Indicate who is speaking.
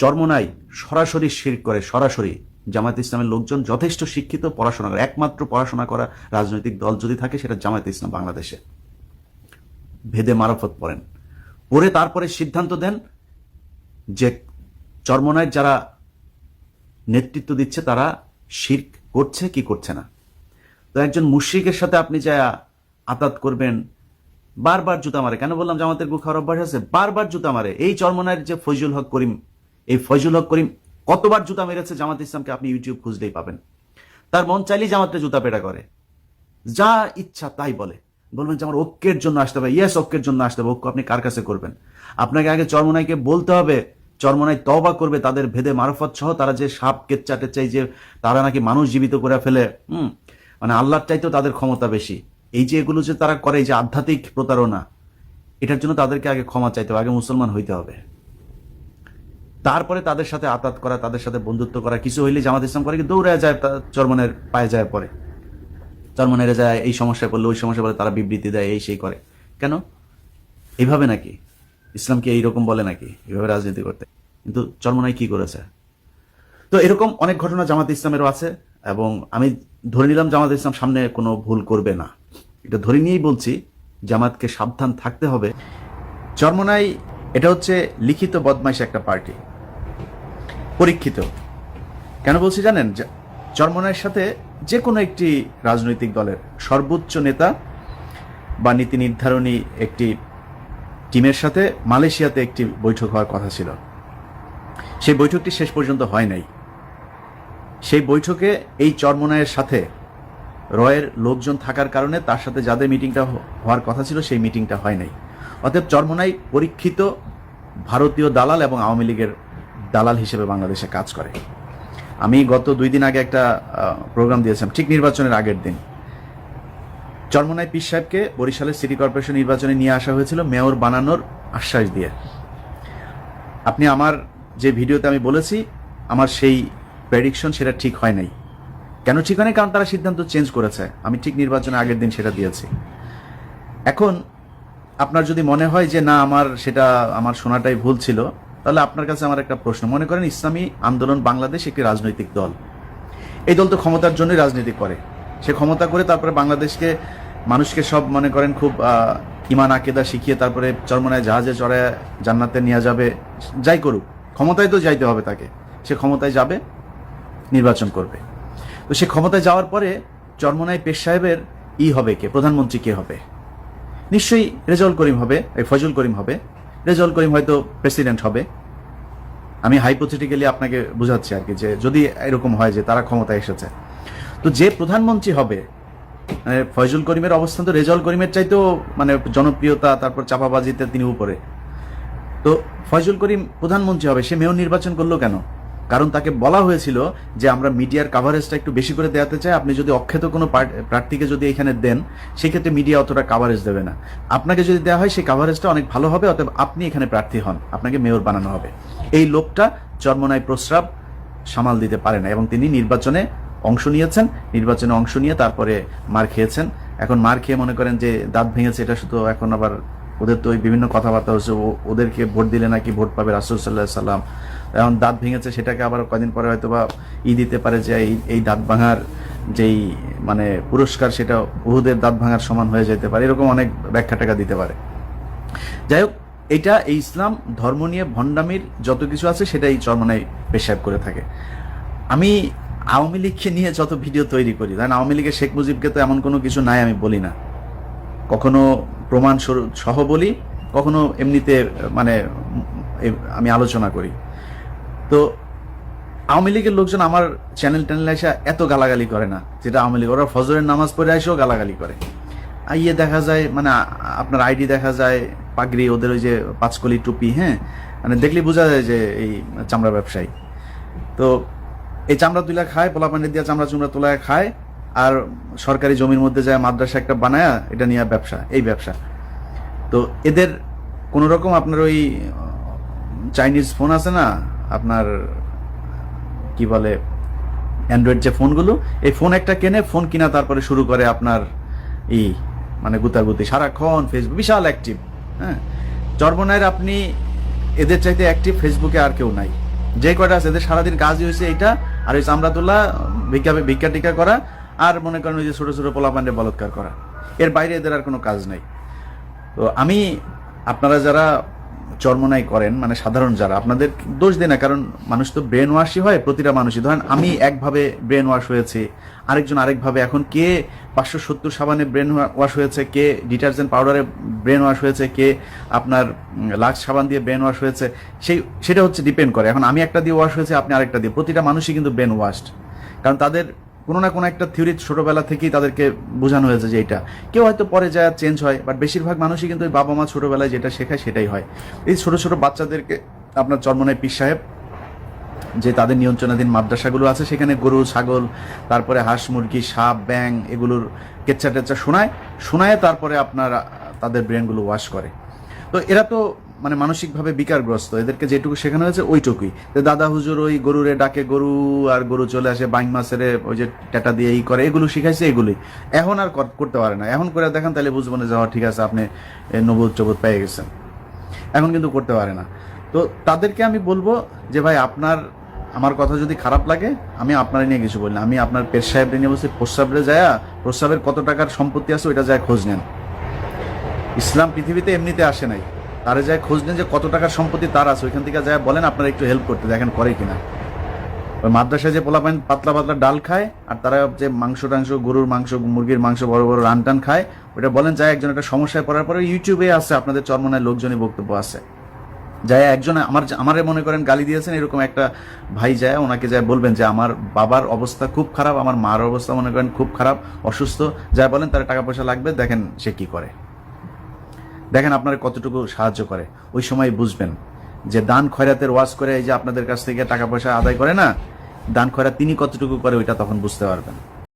Speaker 1: চরমোনাই সরাসরি শিরক করে, সরাসরি। জামায়াত ইসলামের লোকজন যথেষ্ট শিক্ষিত, পড়াশোনা করে। একমাত্র পড়াশোনা করা রাজনৈতিক দল যদি থাকে সেটা জামায়াত ইসলাম বাংলাদেশে। ভেদে মারফত পড়েন, পড়ে তারপরে সিদ্ধান্ত দেন যে চরমোনাইর যারা নেতৃত্ব দিচ্ছে তারা শিরক করছে কি করছে না। তো একজন মুশরিকের সাথে আপনি যা আতাত করবেন, বারবার জুতা মারে। কেন বললাম জামাতের গু খাওয়ার অভ্যাস আছে? বারবার জুতা মারে। এই চরমোনাইর যে ফয়জুল হক করিম, এই ফয়জুল হক করিম কতবার জুতা মেরেছে জামাত ইসলামকে, আপনি ইউটিউব খুঁজলেই পাবেন। তার মন চাইলেই জামাতে জুতা পেটা করে, যা ইচ্ছা তাই বলে। বলবেন যে আমার ঐক্যের জন্য আসতে হবে, ইয়েস ঐক্যের জন্য আসতে হবে। ঐক্য আপনি কার কাছে করবেন? আপনাকে আগে চরমোনাইকে বলতে হবে, চরমোনাই তওবা করবে তাদের ভেদে মারফত সহ। তারা যে সাপ কেচ্চা টেচ্চাই, যে তারা নাকি মানুষ জীবিত করে ফেলে, মানে আল্লাহর চাইতেও তাদের ক্ষমতা বেশি, এই যে এগুলো যে তারা করে, এই যে আধ্যাত্মিক প্রতারণা, এটার জন্য তাদেরকে আগে ক্ষমা চাইতে হবে, আগে মুসলমান হইতে হবে। তারপরে তাদের সাথে আতাত করা, তাদের সাথে বন্ধুত্ব করা। কিছু হইলে জামাত ইসলাম করে কি দৌড়ে যায়, চরমনের পায়ে যায়, পরে চরমনেরা যায়, এই সমস্যায় পড়লে ওই সমস্যা বলে, তারা বিবৃতি দেয়, এই সেই করে। কেন? এইভাবে নাকি ইসলামকে এইরকম বলে নাকি এইভাবে রাজনীতি করতে? কিন্তু চরমনাই কি করেছে? তো এরকম অনেক ঘটনা জামাত ইসলামেরও আছে, এবং আমি ধরে নিলাম জামাত ইসলাম সামনে কোনো ভুল করবে না। এটা ধরে নিয়েই বলছি জামাতকে সাবধান থাকতে হবে। চরমনাই এটা হচ্ছে লিখিত বদমাইশ একটা পার্টি, পরীক্ষিত। কেন বলছি জানেন? চরমনাইয়ের সাথে যে কোনো একটি রাজনৈতিক দলের সর্বোচ্চ নেতা বা নীতি নির্ধারণী একটি টিমের সাথে মালয়েশিয়াতে একটি বৈঠক হওয়ার কথা ছিল। সেই বৈঠকটি শেষ পর্যন্ত হয় নাই। সেই বৈঠকে এই চরমোনাইয়ের সাথে রয়ের লোকজন থাকার কারণে তার সাথে যাদের মিটিংটা হওয়ার কথা ছিল সেই মিটিংটা হয় নাই। অতএব চরমোনাই পরীক্ষিত ভারতীয় দালাল এবং আওয়ামী লীগের দালাল হিসেবে বাংলাদেশে কাজ করে। আমি গত 2 দিন আগে একটা প্রোগ্রাম দিয়েছিলাম, ঠিক নির্বাচনের আগের দিন। চরমোনাই পীর সাহেবকে বরিশালের সিটি কর্পোরেশন নির্বাচনে নিয়ে আসা হয়েছিল মেয়র বানানোর আশ্বাস দিয়ে। আপনি আমার যে ভিডিওতে আমি বলেছি আমার সেই প্রেডিকশন, সেটা ঠিক হয় নাই। কেন ঠিক হয় নাই? কারণ তারা সিদ্ধান্ত চেঞ্জ করেছে। আমি ঠিক নির্বাচনের আগের দিন সেটা দিয়েছি। এখন আপনার যদি মনে হয় যে না, আমার শোনাটাই ভুল ছিল, তাহলে আপনার কাছে আমার একটা প্রশ্ন। মনে করেন ইসলামী আন্দোলন বাংলাদেশ একটি রাজনৈতিক দল। এই দল তো ক্ষমতার জন্যই রাজনীতি করে। সে ক্ষমতা করে তারপরে বাংলাদেশকে, মানুষকে সব মনে করেন খুব ইমান আকেদা শিখিয়ে তারপরে চরমোনায় জাহাজে চড়ায় জান্নাতে নিয়ে যাবে। যাই করুক, ক্ষমতায় তো যাইতে হবে তাকে। সে ক্ষমতায় যাবে, নির্বাচন করবে। তো সে ক্ষমতায় যাওয়ার পরে চরমোনাই পীর সাহেবের হবে কে? প্রধানমন্ত্রী কে হবে? নিশ্চয়ই রেজাউল করিম হবে, ফয়জুল করিম হবে। রেজাউল করিম হয়তো প্রেসিডেন্ট হবে। আমি হাইপোথেটিক্যালি আপনাকে বুঝাচ্ছি আর কি, যে যদি এরকম হয় যে তারা ক্ষমতায় এসেছে, তো যে প্রধানমন্ত্রী হবে, মানে ফয়জুল করিমের অবস্থান তো রেজাউল করিমের চাইতেও মানে জনপ্রিয়তা, তারপর চাপাবাজিতে তিনি উপরে। তো ফয়জুল করিম প্রধানমন্ত্রী হবে, সে মেয়র নির্বাচন করলো কেন? কারণ তাকে বলা হয়েছিল যে আমরা মিডিয়ার কাভারেজটা একটু বেশি করে দেওয়াতে চাই, আপনি যদি অখ্যাত কোনো প্রার্থীকে যদি এখানে দেন সেক্ষেত্রে মিডিয়া অতটা কাভারেজ দেবে না। আপনাকে যদি দেওয়া হয় সেই কাভারেজটা অনেক ভালো হবে, অতএব আপনি এখানে প্রার্থী হন, আপনাকে মেয়র বানানো হবে। এই লোকটা চরমোনাই প্রস্রাব সামাল দিতে পারে না, এবং তিনি নির্বাচনে অংশ নিয়েছেন। নির্বাচনে অংশ নিয়ে তারপরে মার খেয়েছেন। এখন মার খেয়ে মনে করেন যে দাঁত ভেঙেছে, এটা শুধু এখন আবার ওদের তো ওই বিভিন্ন কথাবার্তা হচ্ছে, ওদেরকে ভোট দিলে নাকি ভোট পাবে রাসূল সাল্লাল্লাহু আলাইহি সাল্লাম। এখন দাঁত ভেঙেছে, সেটাকে আবার কদিন পরে হয়তো বা দিতে পারে যে এই দাঁত ভাঙার যেই মানে পুরস্কার, সেটা উহুদের দাঁত ভাঙার সমান হয়ে যেতে পারে। এরকম অনেক ব্যাখ্যা টাকা দিতে পারে। যাই হোক, এটা এই ইসলাম ধর্ম নিয়ে ভণ্ডামির যত কিছু আছে সেটাই চরমোনাই পেশাব করে থাকে। আমি আওয়ামী লীগকে নিয়ে যত ভিডিও তৈরি করি, তাই না, আওয়ামী লীগের শেখ মুজিবকে তো এমন কোনো কিছু নাই আমি বলি না, কখনো প্রমাণ সহ বলি, কখনো এমনিতে মানে আমি আলোচনা করি। তো আওয়ামী লীগের লোকজন আমার চ্যানেল এসে এত গালাগালি করে না, যেটা আওয়ামী লীগ। ওরা ফজরের নামাজ পড়ে এসেও গালাগালি করে। ইয়ে দেখা যায়, মানে আপনার আইডি দেখা যায়, পাগড়ি, ওদের ওই যে পাঁচকলি টুপি, হ্যাঁ, মানে দেখলেই বোঝা যায় যে এই চামড়া ব্যবসায়ী। তো এই চামড়া তুলা খায়, পোলাপানি দিয়ে চামড়া চুমড়া তোলায় খায়, আর সরকারি জমির মধ্যে যায় মাদ্রাসা একটা বানায়, এটা নিয়ে ব্যবসা, এই ব্যবসা। তো এদের কোনো রকম আপনার ওই চাইনিজ ফোন আছে না, আপনার কি বলে অ্যান্ড্রয়েড যে ফোনগুলো, এই ফোন একটা কেনে, ফোন কিনা তারপরে শুরু করে আপনার মানে গুতাগুতি, সারাক্ষণ ফেসবুক, বিশাল অ্যাক্টিভ। হ্যাঁ, চরমোনাইয়ের আপনি এদের চাইতে অ্যাক্টিভ ফেসবুকে আর কেউ নাই। যে কয়টা আছে এদের সারাদিন কাজই হয়েছে এইটা, আর ওই চামড়াতুল্লাহ ভিক্ষা টিকা করা, আর মনে করেন ওই যে ছোট ছোট পোলাপান্ডে বলৎকার করা, এর বাইরে এদের আর কোনো কাজ নাই। তো আমি, আপনারা যারা চরমনাই করেন, মানে সাধারণ যারা, আপনাদের দোষ দেয় না, কারণ মানুষ তো ব্রেন ওয়াশই হয়, প্রতিটা মানুষই। ধরেন আমি একভাবে ব্রেন ওয়াশ হয়েছে, আরেকজন আরেকভাবে। এখন কে 570 সাবানে ব্রেন ওয়াশ হয়েছে, কে ডিটারজেন্ট পাউডারে ব্রেন ওয়াশ হয়েছে, কে আপনার লাক্স সাবান দিয়ে ব্রেন ওয়াশ হয়েছে, সেটা হচ্ছে ডিপেন্ড করে। এখন আমি একটা দিয়ে ওয়াশ হয়েছে, আপনি আরেকটা দিয়ে, প্রতিটা মানুষই কিন্তু ব্রেন ওয়াশড, কারণ তাদের কোনো না কোনো একটা থিওরি ছোটবেলা থেকেই তাদেরকে বোঝানো হয়েছে যে এইটা। কেউ হয়তো পরে যায় চেঞ্জ হয়, বাট বেশিরভাগ মানুষই কিন্তু ওই বাবা মা ছোটবেলায় যেটা শেখায় সেটাই হয়। এই ছোট ছোট বাচ্চাদেরকে আপনার চরমনাই পীর সাহেব যে তাদের নিয়ন্ত্রণাধীন মাদ্রাসাগুলো আছে, সেখানে গরু, ছাগল, তারপরে হাঁস, মুরগি, সাপ, ব্যাং, এগুলোর কেচ্চা টেচ্চা শোনায় তারপরে আপনার তাদের ব্রেনগুলো ওয়াশ করে। তো এরা তো মানে মানসিকভাবে বিকারগ্রস্ত, এদেরকে যেটুকু শেখানো হয়েছে ওইটুকুই। দাদা হুজুর ওই গরুরে ডাকে গরু, আর গরু চলে আসে বাইং মাছের ওই যে টেটা দিয়ে এই করে, এগুলো শিখাইছে, এগুলোই এখন আর করতে পারে না। এখন করে দেখেন তাহলে বুঝবো না যে ঠিক আছে আপনি নবুদ চবুদ পেয়ে গেছেন, এখন কিন্তু করতে পারে না। তো তাদেরকে আমি বলবো যে ভাই, আমার কথা যদি খারাপ লাগে, আমি আপনার নিয়ে কিছু বলি না, আমি আপনার পেশ সাহেবরে নিয়ে বলছি, প্রস্রাবরে যায়, প্রস্রাবের কত টাকার সম্পত্তি আছে ওইটা যায় খোঁজ নেন। ইসলাম পৃথিবীতে এমনিতে আসে নাই, তারা যায় খোঁজ নেন যে কত টাকার সম্পত্তি তার আছে, ওইখান থেকে যায় বলেন আপনারা একটু হেল্প করতে, দেখেন করে কিনা। ওই মাদ্রাসায় যে পোলাপান পাতলা পাতলা ডাল খায়, আর তারা যে মাংস টাংস, গরুর মাংস, মুরগির মাংস, বড় বড় রান টান খায়, ওটা বলেন যায় একজন একটা সমস্যায় পড়ার পরে ইউটিউবে আছে, আপনাদের চরমনায় লোকজনই বক্তব্য আছে, যায় একজন আমারে মনে করেন গালি দিয়েছেন, এরকম একটা ভাই যায়, ওনাকে যায় বলবেন যে আমার বাবার অবস্থা খুব খারাপ, আমার মার অবস্থা মনে করেন খুব খারাপ, অসুস্থ, যায় বলেন তার টাকা পয়সা লাগবে, দেখেন সে কি করে, দেখেন আপনার কতটুকু সাহায্য করে। ওই সময় বুঝবেন যে দান খয়রাতের ওয়াজ করে, এই যে আপনাদের কাছ থেকে টাকা পয়সা আদায় করে না, দান খয়রাত তিনি কতটুকু করে, ওইটা তখন বুঝতে পারবেন।